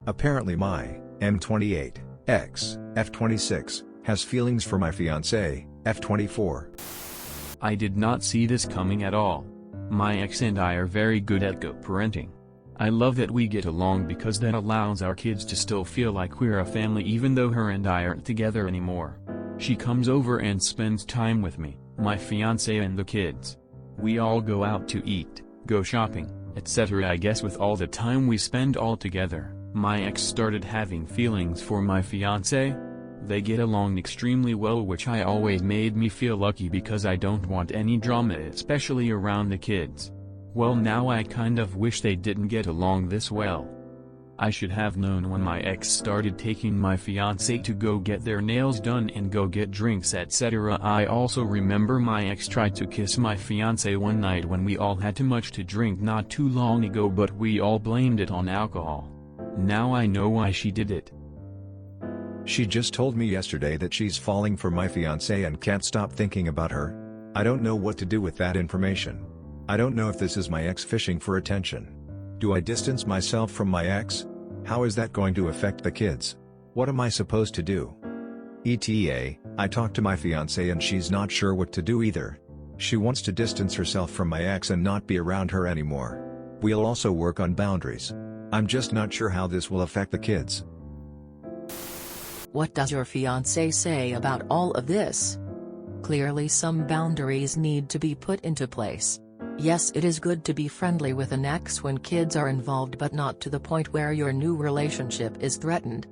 Apparently my M28 ex F26 has feelings for my fiancé F24. I did not see this coming at all. My ex and I are very good at co-parenting. I love that we get along because that allows our kids to still feel like we're a family even though her and I aren't together anymore. She comes over and spends time with me, my fiancé and the kids. We all go out to eat, go shopping, etc. I guess with all the time we spend all together, my ex started having feelings for my fiancé. They get along extremely well, which I always made me feel lucky because I don't want any drama, especially around the kids. Well, now I kind of wish they didn't get along this well. I should have known when my ex started taking my fiancé to go get their nails done and go get drinks, etc. I also remember my ex tried to kiss my fiancé one night when we all had too much to drink not too long ago, but we all blamed it on alcohol. Now I know why she did it. She just told me yesterday that she's falling for my fiancé and can't stop thinking about her. I don't know what to do with that information. I don't know if this is my ex fishing for attention. Do I distance myself from my ex? How is that going to affect the kids? What am I supposed to do? ETA, I talked to my fiancé and she's not sure what to do either. She wants to distance herself from my ex and not be around her anymore. We'll also work on boundaries. I'm just not sure how this will affect the kids. What does your fiancé say about all of this? Clearly some boundaries need to be put into place. Yes, it is good to be friendly with an ex when kids are involved, but not to the point where your new relationship is threatened.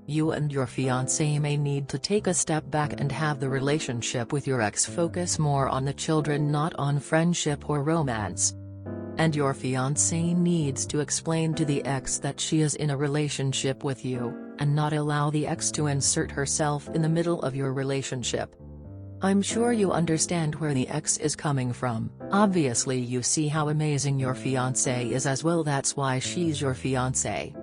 You and your fiancé may need to take a step back and have the relationship with your ex focus more on the children, not on friendship or romance. And your fiancé needs to explain to the ex that she is in a relationship with you, and not allow the ex to insert herself in the middle of your relationship. I'm sure you understand where the ex is coming from. Obviously you see how amazing your fiancé is as well, that's why she's your fiancé.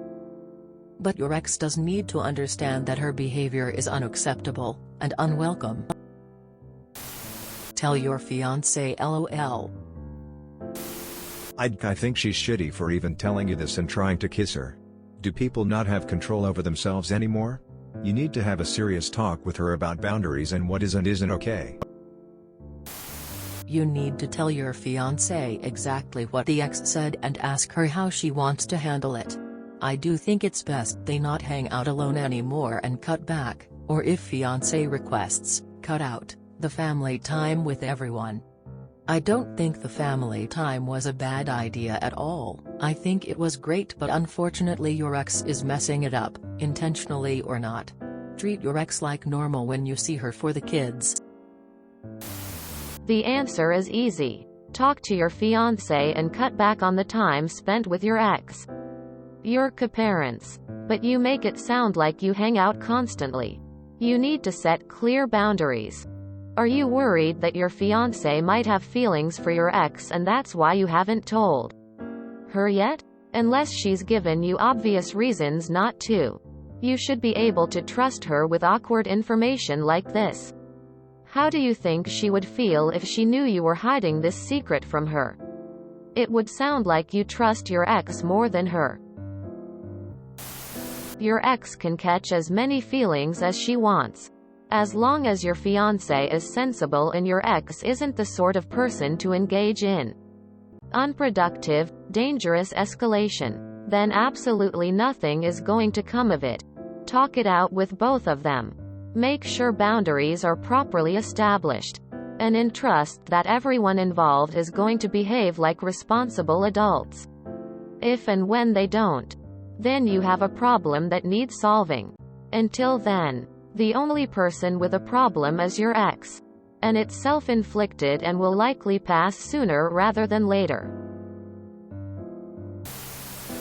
But your ex does need to understand that her behavior is unacceptable, and unwelcome. Tell your fiancé LOL. I think she's shitty for even telling you this and trying to kiss her. Do people not have control over themselves anymore? You need to have a serious talk with her about boundaries and what is and isn't okay. You need to tell your fiancé exactly what the ex said and ask her how she wants to handle it. I do think it's best they not hang out alone anymore and cut back, or if fiancé requests, cut out, the family time with everyone. I don't think the family time was a bad idea at all. I think it was great, but unfortunately your ex is messing it up, intentionally or not. Treat your ex like normal when you see her for the kids. The answer is easy. Talk to your fiancé and cut back on the time spent with your ex. You're co-parents, but you make it sound like you hang out constantly. You need to set clear boundaries. Are you worried that your fiancé might have feelings for your ex and that's why you haven't told her yet? Unless she's given you obvious reasons not to. You should be able to trust her with awkward information like this. How do you think she would feel if she knew you were hiding this secret from her? It would sound like you trust your ex more than her. Your ex can catch as many feelings as she wants. As long as your fiancé is sensible and your ex isn't the sort of person to engage in unproductive, dangerous escalation, then absolutely nothing is going to come of it. Talk it out with both of them. Make sure boundaries are properly established, and entrust that everyone involved is going to behave like responsible adults. If and when they don't, then you have a problem that needs solving. Until then, the only person with a problem is your ex. And it's self-inflicted and will likely pass sooner rather than later.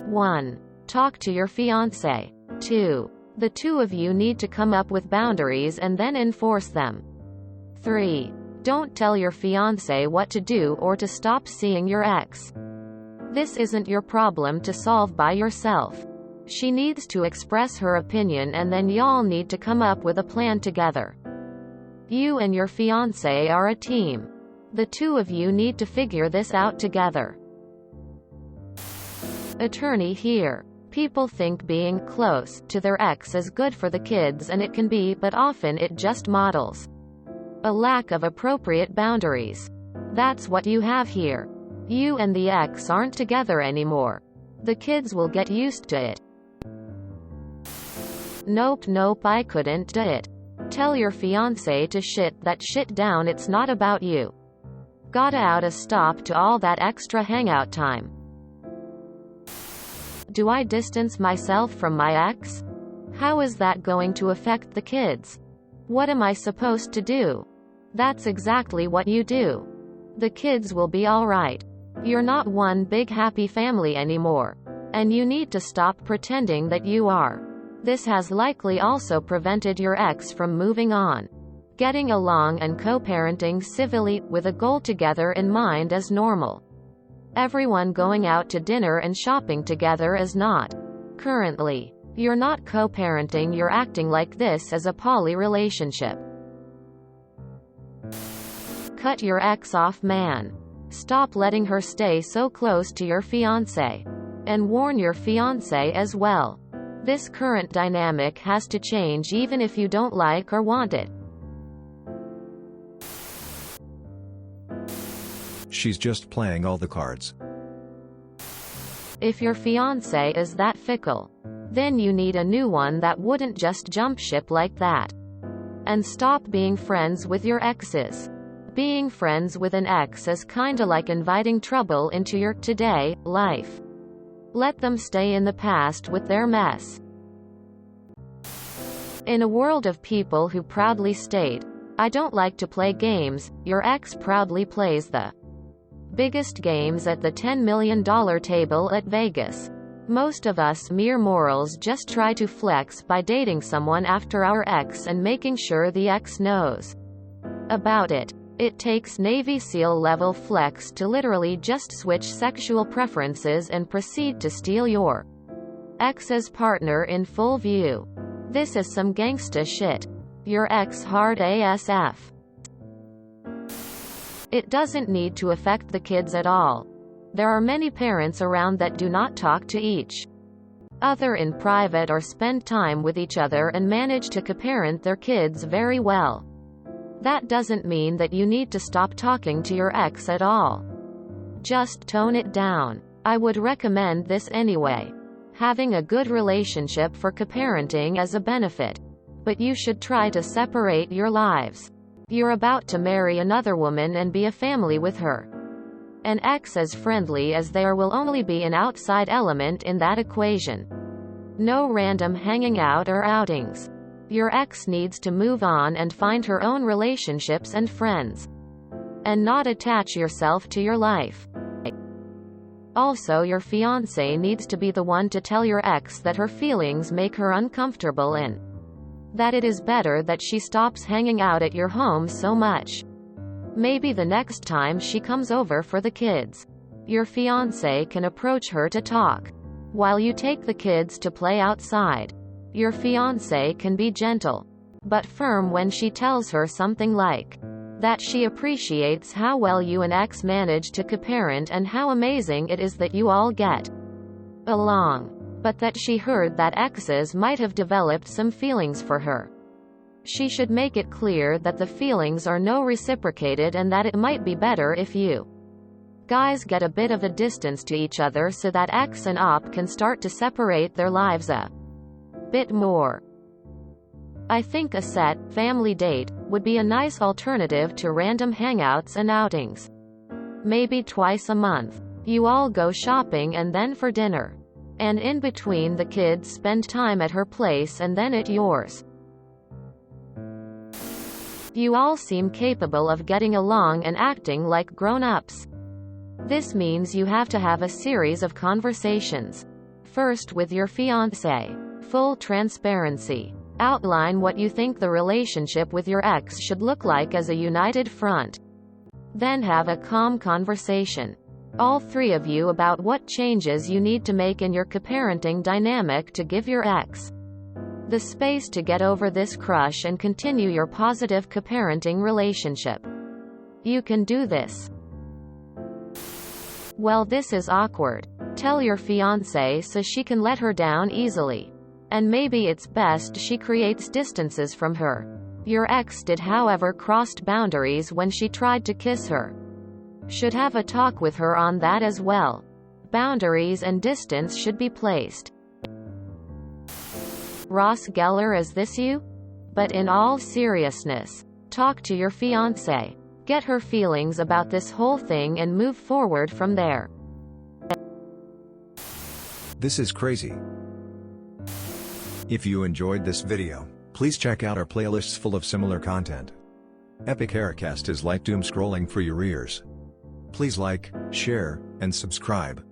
1. Talk to your fiancé. 2. The two of you need to come up with boundaries and then enforce them. 3. Don't tell your fiancé what to do or to stop seeing your ex. This isn't your problem to solve by yourself. She needs to express her opinion and then y'all need to come up with a plan together. You and your fiancé are a team. The two of you need to figure this out together. Attorney here. People think being close to their ex is good for the kids, and it can be, but often it just models a lack of appropriate boundaries. That's what you have here. You and the ex aren't together anymore. The kids will get used to it. Nope, I couldn't do it. Tell your fiancé to shit that shit down. It's not about you. Gotta out a stop to all that extra hangout time. Do I distance myself from my ex? How is that going to affect the kids? What am I supposed to do? That's exactly what you do. The kids will be alright. You're not one big happy family anymore. And you need to stop pretending that you are. This has likely also prevented your ex from moving on, getting along and co-parenting civilly, with a goal together in mind as normal. Everyone going out to dinner and shopping together is not. Currently, you're not co-parenting, you're acting like this as a poly relationship. Cut your ex off, man. Stop letting her stay so close to your fiancé. And warn your fiancé as well. This current dynamic has to change even if you don't like or want it. She's just playing all the cards. If your fiancé is that fickle, then you need a new one that wouldn't just jump ship like that. And stop being friends with your exes. Being friends with an ex is kinda like inviting trouble into your today life. Let them stay in the past with their mess. In a world of people who proudly state, "I don't like to play games," your ex proudly plays the biggest games at the $10 million table at Vegas. Most of us mere mortals just try to flex by dating someone after our ex and making sure the ex knows about it. It takes Navy SEAL level flex to literally just switch sexual preferences and proceed to steal your ex's partner in full view. This is some gangsta shit. Your ex hard ASF. It doesn't need to affect the kids at all. There are many parents around that do not talk to each other in private or spend time with each other and manage to co-parent their kids very well. That doesn't mean that you need to stop talking to your ex at all. Just tone it down. I would recommend this anyway. Having a good relationship for co-parenting is a benefit. But you should try to separate your lives. You're about to marry another woman and be a family with her. An ex as friendly as there will only be an outside element in that equation. No random hanging out or outings. Your ex needs to move on and find her own relationships and friends. And not attach yourself to your life. Also, your fiancé needs to be the one to tell your ex that her feelings make her uncomfortable and that it is better that she stops hanging out at your home so much. Maybe the next time she comes over for the kids, your fiancé can approach her to talk. While you take the kids to play outside, your fiancé can be gentle, but firm when she tells her something like that she appreciates how well you and ex manage to co-parent and how amazing it is that you all get along, but that she heard that exes might have developed some feelings for her. She should make it clear that the feelings are no reciprocated and that it might be better if you guys get a bit of a distance to each other so that ex and op can start to separate their lives a bit more. I think a set, family date, would be a nice alternative to random hangouts and outings. Maybe twice a month. You all go shopping and then for dinner. And in between the kids spend time at her place and then at yours. You all seem capable of getting along and acting like grown-ups. This means you have to have a series of conversations. First with your fiancé. Full transparency. Outline what you think the relationship with your ex should look like as a united front. Then have a calm conversation. All three of you about what changes you need to make in your co-parenting dynamic to give your ex the space to get over this crush and continue your positive co-parenting relationship. You can do this. Well, this is awkward. Tell your fiancé so she can let her down easily. And maybe it's best she creates distances from her. Your ex did, however, crossed boundaries when she tried to kiss her. Should have a talk with her on that as well. Boundaries and distance should be placed. Ross Geller, is this you? But in all seriousness, talk to your fiancé. Get her feelings about this whole thing and move forward from there. This is crazy. If you enjoyed this video, please check out our playlists full of similar content. Epic Haircast is like doom scrolling for your ears. Please like, share, and subscribe.